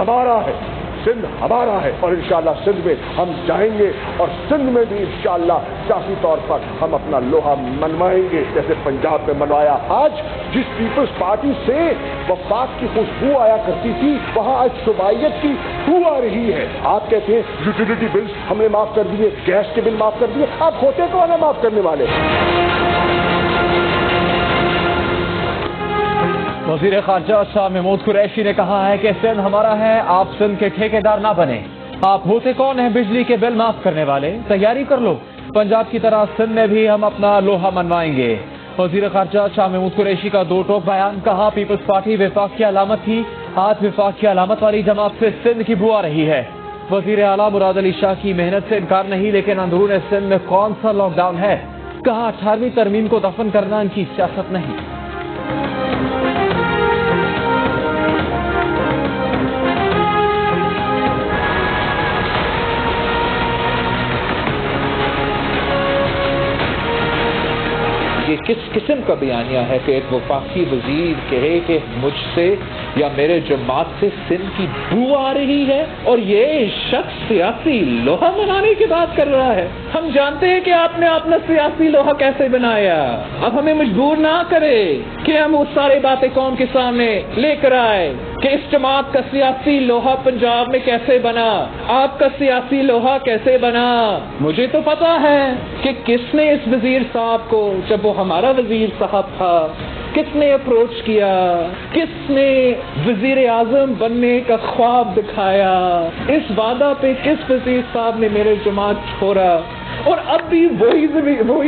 ہمارا ہے، سندھ ہمارا ہے، اور انشاءاللہ سندھ میں ہم جائیں گے اور سندھ میں بھی انشاءاللہ سیاسی طور پر ہم اپنا لوہا منوائیں گے جیسے پنجاب میں منوایا۔ آج جس پیپلز پارٹی سے وفاق کی خوشبو آیا کرتی تھی وہاں آج صوبائیت کی بو آ رہی ہے۔ آپ کہتے ہیں یوٹیلیٹی بلز ہم نے معاف کر دیے، گیس کے بل معاف کر دیے، آپ ہوتے کون ہیں معاف کرنے والے؟ وزیر خارجہ شاہ محمود قریشی نے کہا ہے کہ سندھ ہمارا ہے، آپ سندھ کے ٹھیکیدار نہ بنے۔ آپ ہوتے کون ہیں بجلی کے بل معاف کرنے والے؟ تیاری کر لو، پنجاب کی طرح سندھ میں بھی ہم اپنا لوہا منوائیں گے۔ وزیر خارجہ شاہ محمود قریشی کا دو ٹوک بیان، کہا پیپلز پارٹی وفاق کی علامت تھی، آج وفاق کی علامت والی جماعت سے سندھ کی بو آ رہی ہے۔ وزیر اعلیٰ مراد علی شاہ کی محنت سے انکار نہیں، لیکن اندرون سندھ میں کون سا لاک ڈاؤن ہے؟ کہا 18ویں ترمیم کو دفن کرنا ان کی سیاست نہیں۔ یہ کس قسم کا بیانیہ ہے کہ ایک وفاقی وزیر کہے کہ مجھ سے یا میرے جماعت سے سندھ کی بو آ رہی ہے، اور یہ شخص سیاسی لوہا بنانے کی بات کر رہا ہے؟ ہم جانتے ہیں کہ آپ نے اپنا سیاسی لوہا کیسے بنایا۔ اب ہمیں مجبور نہ کرے کہ ہم وہ سارے باتیں قوم کے سامنے لے کر آئے کہ اس جماعت کا سیاسی لوہا پنجاب میں کیسے بنا، آپ کا سیاسی لوہا کیسے بنا۔ مجھے تو پتا ہے کہ کس نے اس وزیر صاحب کو، جب وہ ہمارا وزیر صاحب تھا، کس نے اپروچ کیا، کس نے وزیر اعظم بننے کا خواب دکھایا، اس وعدہ پہ کس وزیر صاحب نے میرے جماعت چھوڑا، اور اب بھی وہی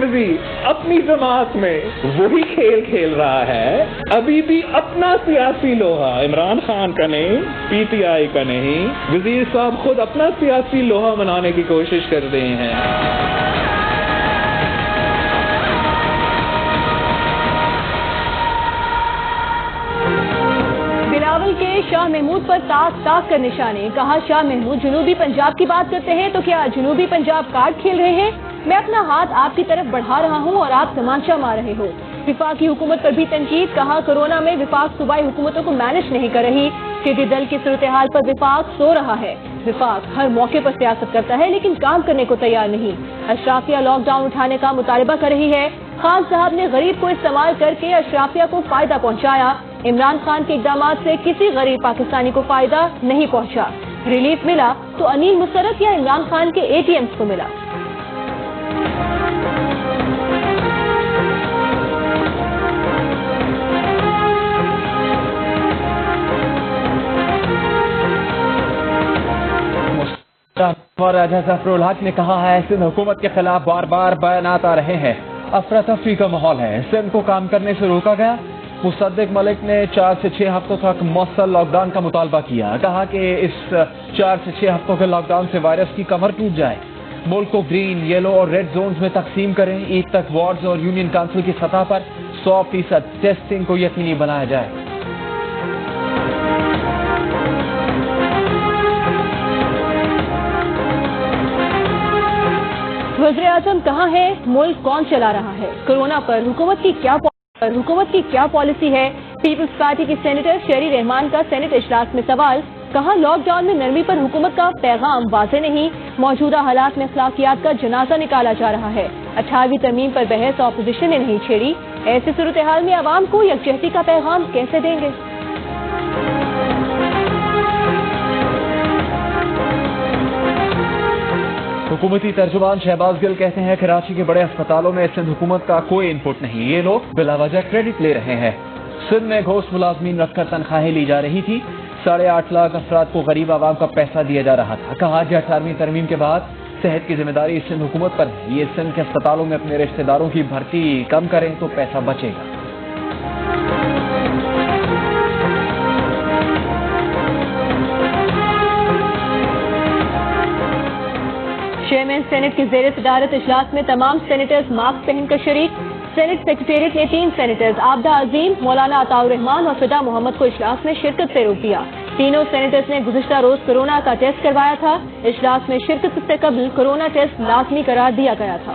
وزیر اپنی جماعت میں وہی کھیل کھیل رہا ہے۔ ابھی بھی اپنا سیاسی لوہا، عمران خان کا نہیں، پی ٹی آئی کا نہیں، وزیر صاحب خود اپنا سیاسی لوہا بنانے کی کوشش کر رہے ہیں۔ بلاول کے شاہ محمود پر تاک تاک کا نشانے، کہا شاہ محمود جنوبی پنجاب کی بات کرتے ہیں تو کیا جنوبی پنجاب کارڈ کھیل رہے ہیں؟ میں اپنا ہاتھ آپ کی طرف بڑھا رہا ہوں اور آپ تمانچہ مار رہے ہو۔ وفاقی حکومت پر بھی تنقید، کہا کورونا میں وفاق صوبائی حکومتوں کو مینج نہیں کر رہی، ٹڈی دل کی صورتحال پر وفاق سو رہا ہے۔ وفاق ہر موقع پر سیاست کرتا ہے لیکن کام کرنے کو تیار نہیں۔ اشرافیہ لاک ڈاؤن اٹھانے کا مطالبہ کر رہی ہے۔ خان صاحب نے غریب کو استعمال کر کے اشرافیہ کو فائدہ پہنچایا۔ عمران خان کے اقدامات سے کسی غریب پاکستانی کو فائدہ نہیں پہنچا۔ ریلیف ملا تو انیل مسرت یا عمران خان کے اے ٹی ایمز کو ملا۔ راجہ ظفر الحق نے کہا ہے سندھ حکومت کے خلاف بار بار بیانات آ رہے ہیں، افراتفری کا ماحول ہے، سندھ کو کام کرنے سے روکا گیا۔ مصدق ملک نے 4 سے 6 ہفتوں تک مؤثر لاک ڈاؤن کا مطالبہ کیا، کہا کہ اس 4 سے 6 ہفتوں کے لاک ڈاؤن سے وائرس کی کمر ٹوٹ جائے۔ ملک کو گرین، یلو اور ریڈ زونز میں تقسیم کریں، عید تک وارڈز اور یونین کونسل کی سطح پر 100% ٹیسٹنگ کو یقینی بنایا جائے۔ وزیر اعظم کہاں ہے؟ ملک کون چلا رہا ہے؟ کورونا پر حکومت کی کیا پالیسی ہے؟ پیپلز پارٹی کی سینیٹر شیری رحمان کا سینٹ اجلاس میں سوال، کہا لاک ڈاؤن میں نرمی پر حکومت کا پیغام واضح نہیں، موجودہ حالات میں اخلاقیات کا جنازہ نکالا جا رہا ہے۔ 18ویں ترمیم پر بحث اپوزیشن نے نہیں چھیڑی، ایسی صورتحال میں عوام کو یکجہتی کا پیغام کیسے دیں گے؟ حکومتی ترجمان شہباز گل کہتے ہیں کراچی کے بڑے اسپتالوں میں سندھ حکومت کا کوئی انپٹ نہیں، یہ لوگ بلا وجہ کریڈٹ لے رہے ہیں۔ سندھ میں گھوست ملازمین رکھ کر تنخواہیں لی جا رہی تھی، 8.5 لاکھ افراد کو غریب عوام کا پیسہ دیا جا رہا تھا۔ کہا کہ 18ویں ترمیم کے بعد صحت کی ذمہ داری سندھ حکومت پر ہے، یہ سندھ کے اسپتالوں میں اپنے رشتہ داروں کی بھرتی کم کریں تو پیسہ بچے گا۔ چیئرمین سینٹ کی زیر صدارت اجلاس میں تمام سینیٹرز ماسک پہن کر شریک۔ سینٹ سیکریٹریٹ نے 3 سینیٹرز عابدہ عظیم، مولانا عطاء الرحمان اور فدا محمد کو اجلاس میں شرکت سے روک دیا۔ تینوں سینیٹرز نے گزشتہ روز کورونا کا ٹیسٹ کروایا تھا، اجلاس میں شرکت سے قبل کورونا ٹیسٹ لازمی قرار دیا گیا تھا۔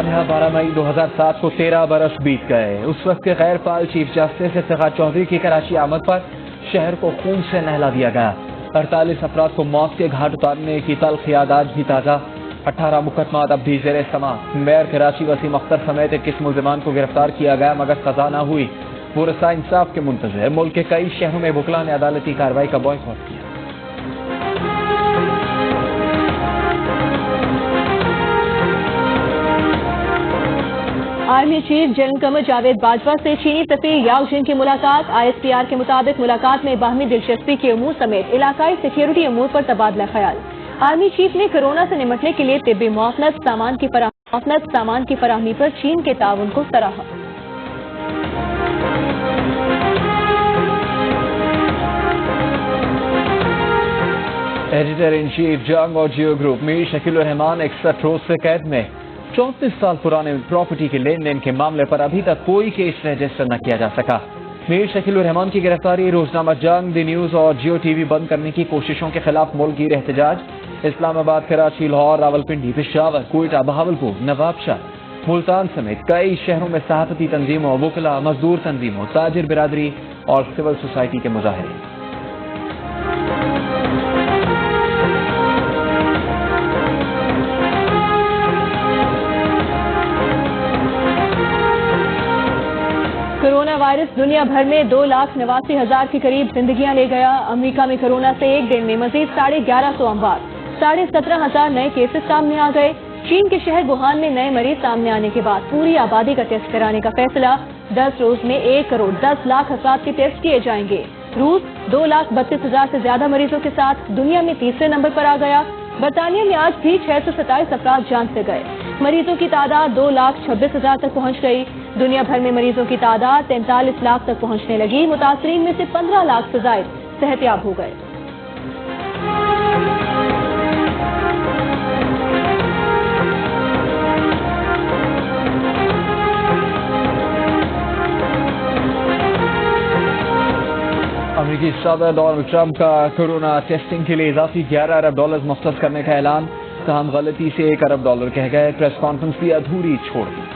تاریخ 12 مئی 2007 کو 13 برس بیت گئے. اس وقت کے غیر فعال چیف جسٹس افتخار چودھری کی کراچی آمد پر شہر کو خون سے نہلا دیا گیا. 48 افراد کو موت کے گھاٹ اتارنے کی تلخ یاد آج بھی تازہ. 18 مقدمات اب بھی زیر سماعت. میئر کراچی وسیم اختر سمیت 21 ملزمان کو گرفتار کیا گیا مگر سزا نہ ہوئی. ورثہ انصاف کے منتظر. ملک کے کئی شہروں میں وکلاء نے عدالتی کارروائی کا بائیکاٹ کیا. Army chief general Qamar Javed Bajwa سے چینی سفیر یاو جن کی ملاقات. ISPR کے مطابق ملاقات میں باہمی دلچسپی کے امور سمیت علاقائی سیکیورٹی امور پر تبادلہ خیال. آرمی چیف نے کورونا سے نمٹنے کے لیے طبی معاونت سامان کی فراہمی پر چین کے تعاون کو سراہا. ایڈیٹر ان چیف جنگ اور جیو گروپ میر شکیل الرحمان 61 روز سے قید میں. 34 سال پرانے پراپرٹی کے لین دین کے معاملے پر ابھی تک کوئی کیس رجسٹر نہ کیا جا سکا. میر شکیل الرحمان کی گرفتاری روزنامہ جنگ، دی نیوز اور جیو ٹی وی بند کرنے کی کوششوں کے خلاف ملک احتجاج. اسلام آباد، کراچی، لاہور، راولپنڈی، پشاور، کوئٹہ، بہاولپور، نوابشاہ، ملتان سمیت کئی شہروں میں صحافتی تنظیموں، وکلاء، مزدور تنظیموں، تاجر برادری اور سول سوسائٹی کے مظاہرے. کورونا وائرس دنیا بھر میں 2,89,000 کے قریب زندگیاں لے گیا. امریکہ میں کورونا سے ایک دن میں مزید 1150 اموات، 17,500 نئے کیسز سامنے آ گئے. چین کے شہر ووہان میں نئے مریض سامنے آنے کے بعد پوری آبادی کا ٹیسٹ کرانے کا فیصلہ. 10 روز میں 1,10,00,000 افراد کے ٹیسٹ کیے جائیں گے. روس 2,32,000 سے زیادہ مریضوں کے ساتھ دنیا میں تیسرے نمبر پر آ گیا. برطانیہ میں آج بھی 627 افراد جان سے گئے. مریضوں کی تعداد 2,26,000 تک پہنچ گئی. دنیا بھر میں مریضوں کی تعداد 43 لاکھ تک پہنچنے لگی. متاثرین میں سے 15 لاکھ سے زائد صحتیاب ہو گئے. امریکی صدر ڈونلڈ ٹرمپ کا کورونا ٹیسٹنگ کے لیے اضافی $11 ارب مختص کرنے کا اعلان. تاہم غلطی سے $1 ارب کہہ گئے. پریس کانفرنس بھی ادھوری چھوڑ دی.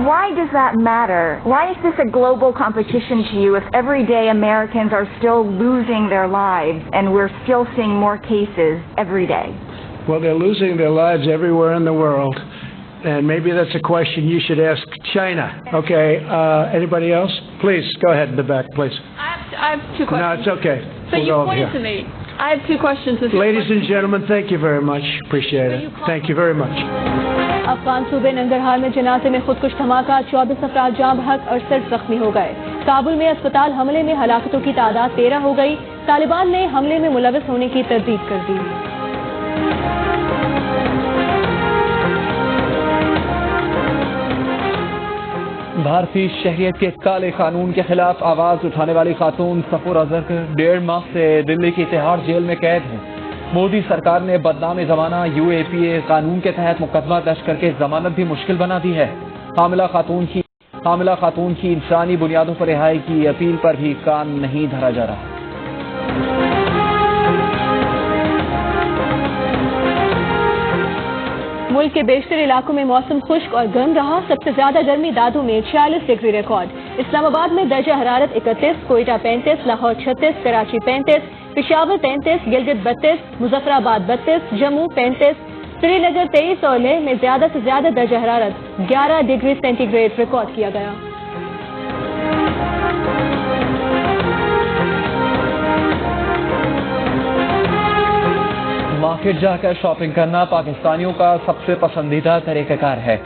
Why does that matter? Why is this a global competition to you if every day Americans are still losing their lives and we're still seeing more cases every day? Well, they're losing their lives everywhere in the world. And maybe that's a question you should ask China. Okay, anybody else? Please, go ahead in the back, please. I have two questions. No, it's okay. So you pointed to me. I have two questions. Ladies and gentlemen, thank you very much. Appreciate it. Thank you very much. Afghan صوبے ننگرہار میں جنازے میں خودکش دھماکہ. 24 افراد جاں بحق، 68 زخمی ہو گئے. کابل میں اسپتال حملے میں ہلاکتوں کی تعداد 13 ہو گئی. طالبان نے حملے میں ملوث ہونے کی تردید کر دی. بھارتی شہریت کے کالے قانون کے خلاف آواز اٹھانے والی خاتون صفور اظہر 1.5 ماہ سے دلی کی تہاڑ جیل میں قید ہیں. مودی سرکار نے بدنام زمانہ UAPA قانون کے تحت مقدمہ درج کر کے ضمانت بھی مشکل بنا دی ہے. حاملہ خاتون کی انسانی بنیادوں پر رہائی کی اپیل پر بھی کان نہیں دھرا جا رہا. ملک کے بیشتر علاقوں میں موسم خشک اور گرم رہا. سب سے زیادہ گرمی دادو میں 46 ڈگری ریکارڈ. اسلام آباد میں درجہ حرارت 31، کوئٹہ 35، لاہور 36، کراچی 35، پشاور 33، گلگت 32، مظفر آباد 32، جموں 35، سری نگر 23 اور لیہ میں زیادہ سے زیادہ درجہ حرارت 11 ڈگری سینٹی گریڈ ریکارڈ کیا گیا. مارکیٹ جا کر شاپنگ کرنا پاکستانیوں کا سب سے پسندیدہ طریقہ کار ہے.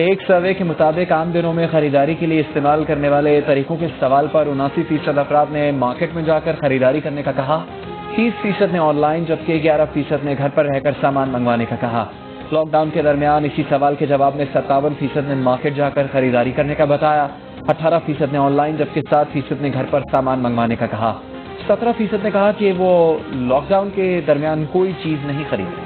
ایک سروے کے مطابق عام دنوں میں خریداری کے لیے استعمال کرنے والے طریقوں کے سوال پر 79% افراد نے مارکیٹ میں جا کر خریداری کرنے کا کہا. 30% نے آن لائن جبکہ 11% نے گھر پر رہ کر سامان منگوانے کا کہا. لاک ڈاؤن کے درمیان اسی سوال کے جواب میں 57% نے مارکیٹ جا کر خریداری کرنے کا بتایا. 18% نے آن لائن جبکہ 7% نے گھر پر سامان منگوانے کا کہا. 17% نے کہا کہ وہ لاک ڈاؤن کے درمیان کوئی چیز نہیں خریدے.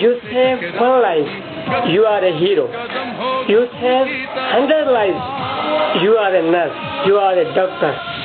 You save one life, you are a hero. You save 100 lives, you are a nurse, you are a doctor.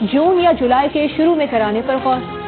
جون یا جولائی کے شروع میں کرانے پر غور۔